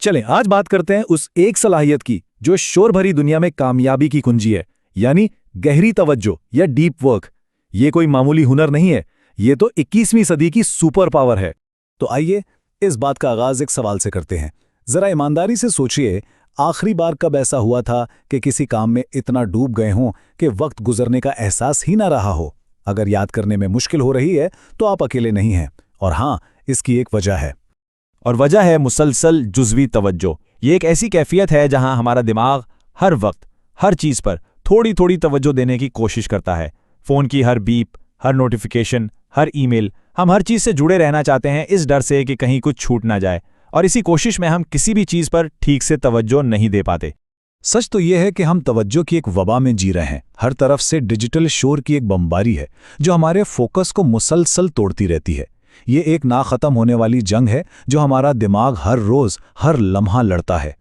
चलें आज बात करते हैं उस एक सलाहियत की जो शोर भरी दुनिया में कामयाबी की कुंजी है, यानी गहरी तवज्जो या डीप वर्क। ये कोई मामूली हुनर नहीं है, ये तो 21वीं सदी की सुपर पावर है। तो आइए इस बात का आगाज एक सवाल से करते हैं। जरा ईमानदारी से सोचिए, आखिरी बार कब ऐसा हुआ था कि किसी काम में इतना डूब गए हों कि वक्त गुजरने का एहसास ही ना रहा हो। अगर याद करने में मुश्किल हो रही है तो आप अकेले नहीं हैं, और हाँ, इसकी एक वजह है। और वजह है मुसलसल जुज़वी तवज्जो। ये एक ऐसी कैफियत है जहां हमारा दिमाग हर वक्त हर चीज़ पर थोड़ी थोड़ी तवज्जो देने की कोशिश करता है। फ़ोन की हर बीप, हर नोटिफिकेशन, हर ईमेल, हम हर चीज़ से जुड़े रहना चाहते हैं इस डर से कि कहीं कुछ छूट ना जाए, और इसी कोशिश में हम किसी भी चीज़ पर ठीक से तवज्जो नहीं दे पाते। सच तो यह है कि हम तवज्जो की एक वबा में जी रहे हैं। हर तरफ से डिजिटल शोर की एक बमबारी है जो हमारे फोकस को मुसलसल तोड़ती रहती है। ये एक ना ख़त्म होने वाली जंग है जो हमारा दिमाग हर रोज़ हर लम्हा लड़ता है।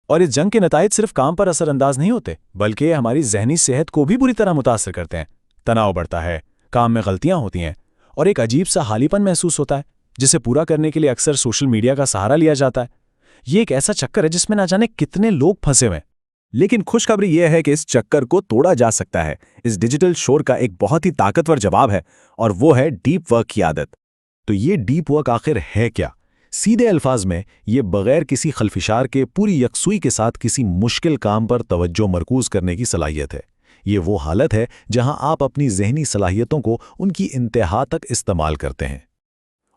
और इस जंग के नताइज सिर्फ काम पर असरअंदाज नहीं होते, बल्कि हमारी ज़हनी सेहत को भी बुरी तरह मुतासर करते हैं। तनाव बढ़ता है, काम में गलतियां होती हैं, और एक अजीब सा हालीपन महसूस होता है जिसे पूरा करने के लिए अक्सर सोशल मीडिया का सहारा लिया जाता है। ये एक ऐसा चक्कर है जिसमें ना जाने कितने लोग फंसे हुए हैं। लेकिन खुशखबरी यह है कि इस चक्कर को तोड़ा जा सकता है। इस डिजिटल शोर का एक बहुत ही ताकतवर जवाब है, और वो है डीप वर्क की आदत। तो ये डीप वर्क आखिर है क्या? सीधे अल्फाज में ये बगैर किसी खलफिशार के पूरी यकसुई के साथ किसी मुश्किल काम पर तवज्जो मरकूज करने की सलाहियत है। ये वो हालत है जहां आप अपनी ज़हनी सलाहियतों को उनकी इंतहा तक इस्तेमाल करते हैं।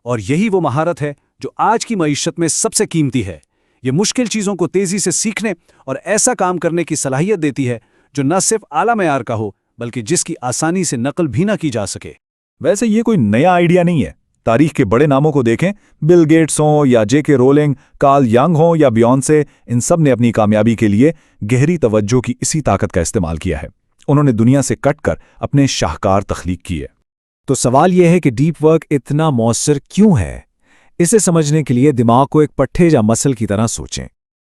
और यही वो महारत है जो आज की मईशत में सबसे कीमती है। ये मुश्किल चीज़ों को तेज़ी से सीखने और ऐसा काम करने की सलाहियत देती है जो न सिर्फ आला मयार का हो, बल्कि जिसकी आसानी से नकल भी ना की जा सके। वैसे ये कोई नया आइडिया नहीं है। तारीख के बड़े नामों को देखें, बिल गेट्स हों या जेके रोलिंग, कार्ल यंग हों या बियॉन्से, इन सब ने अपनी कामयाबी के लिए गहरी तवज्जो की इसी ताकत का इस्तेमाल किया है। उन्होंने दुनिया से कटकर अपने शाहकार तख्लीक किए। तो सवाल यह है कि डीप वर्क इतना मौसर क्यों है? इसे समझने के लिए दिमाग को एक पट्टे या मसल की तरह सोचें।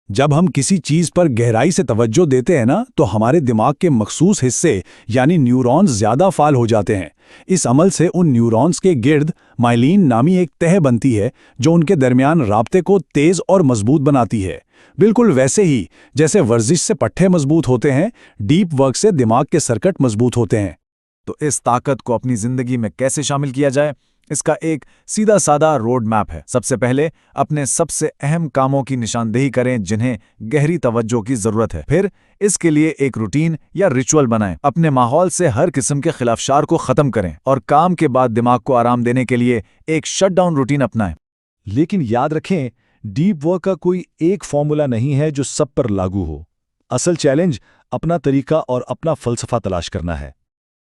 जब हम किसी चीज़ पर गहराई से तवज्जो देते हैं ना, तो हमारे दिमाग के मखसूस हिस्से यानी न्यूरॉन्स ज़्यादा फाल हो जाते हैं। इस अमल से उन न्यूरॉन्स के गिर्द माइलिन नामी एक तह बनती है जो उनके दरमियान राब्ते को तेज़ और मजबूत बनाती है। बिल्कुल वैसे ही जैसे वर्जिश से पट्टे मजबूत होते हैं, डीप वर्क से दिमाग के सर्किट मजबूत होते हैं। तो इस ताकत को अपनी ज़िंदगी में कैसे शामिल किया जाए, इसका एक सीधा सादा रोड मैप है। सबसे पहले अपने सबसे अहम कामों की निशानदेही करें जिन्हें गहरी तवज्जो की ज़रूरत है। फिर इसके लिए एक रूटीन या रिचुअल बनाएं। अपने माहौल से हर किस्म के खिलाफशार को ख़त्म करें और काम के बाद दिमाग को आराम देने के लिए एक शटडाउन रूटीन अपनाएं। लेकिन याद रखें, डीप वर्क का कोई एक फॉर्मूला नहीं है जो सब पर लागू हो। असल चैलेंज अपना तरीका और अपना फ़लसफ़ा तलाश करना है।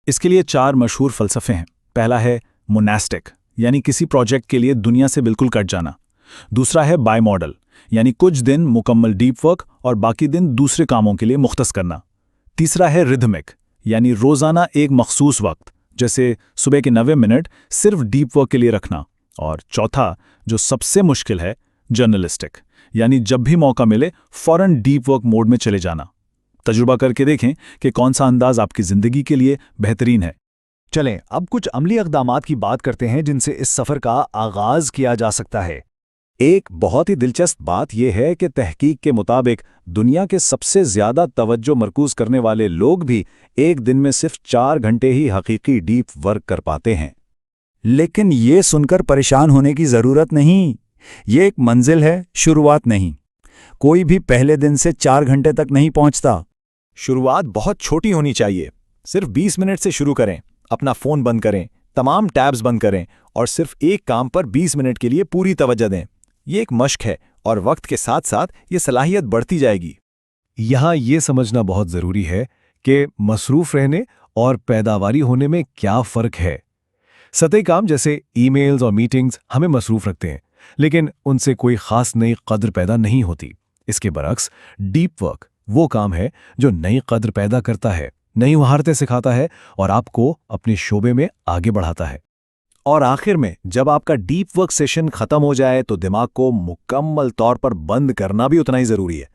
इसके लिए 4 मशहूर फ़लसफ़े हैं। पहला है मोनास्टिक, यानी किसी प्रोजेक्ट के लिए दुनिया से बिल्कुल कट जाना। दूसरा है बाय मॉडल, यानी कुछ दिन मुकम्मल डीप वर्क और बाकी दिन दूसरे कामों के लिए मुख्तस करना। तीसरा है रिदमिक, यानी रोज़ाना एक मखसूस वक्त, जैसे सुबह के 90 मिनट सिर्फ डीप वर्क के लिए रखना। और चौथा, जो सबसे मुश्किल है, जर्नलिस्टिक, यानी जब भी मौका मिले फ़ौरन डीप वर्क मोड में चले जाना। तजुर्बा करके देखें कि कौन सा अंदाज आपकी ज़िंदगी के लिए बेहतरीन है। चलें अब कुछ अमली इक़दामात की बात करते हैं जिनसे इस सफ़र का आगाज़ किया जा सकता है। एक बहुत ही दिलचस्प बात यह है कि तहकीक के मुताबिक दुनिया के सबसे ज़्यादा तवज्जो मरकूज़ करने वाले लोग भी एक दिन में सिर्फ 4 घंटे ही हकीकी डीप वर्क कर पाते हैं। लेकिन ये सुनकर परेशान होने की ज़रूरत नहीं। ये एक मंजिल है, शुरुआत नहीं। कोई भी पहले दिन से 4 घंटे तक नहीं पहुंचता। शुरुआत बहुत छोटी होनी चाहिए। सिर्फ 20 मिनट से शुरू करें। अपना फ़ोन बंद करें, तमाम टैब्स बंद करें और सिर्फ एक काम पर 20 मिनट के लिए पूरी तवज्जो दें। ये एक मश्क है और वक्त के साथ साथ ये सलाहियत बढ़ती जाएगी। यहाँ ये समझना बहुत ज़रूरी है कि मसरूफ़ रहने और पैदावारी होने में क्या फ़र्क है। सतही काम जैसे ईमेल्स और मीटिंग्स हमें मसरूफ़ रखते हैं, लेकिन उनसे कोई ख़ास नई कद्र पैदा नहीं होती। इसके बरक्स डीप वर्क वो काम है जो नई कद्र पैदा करता है, नई महारतें सिखाता है और आपको अपने शोबे में आगे बढ़ाता है। और आखिर में जब आपका डीप वर्क सेशन ख़त्म हो जाए तो दिमाग को मुकम्मल तौर पर बंद करना भी उतना ही ज़रूरी है।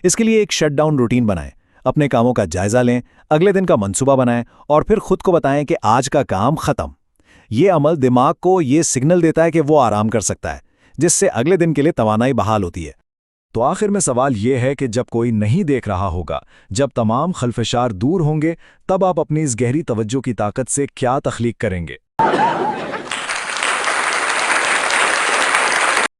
इसके लिए एक शटडाउन रूटीन बनाएं, अपने कामों का जायज़ा लें, अगले दिन का मंसूबा बनाएं और फिर खुद को बताएं कि आज का काम ख़त्म। ये अमल दिमाग को ये सिग्नल देता है कि वो आराम कर सकता है, जिससे अगले दिन के लिए तवानाई बहाल होती है। تو آخر میں سوال یہ ہے کہ جب کوئی نہیں دیکھ رہا ہوگا، جب تمام خلفشار دور ہوں گے، تب آپ اپنی اس گہری توجہ کی طاقت سے کیا تخلیق کریں گے؟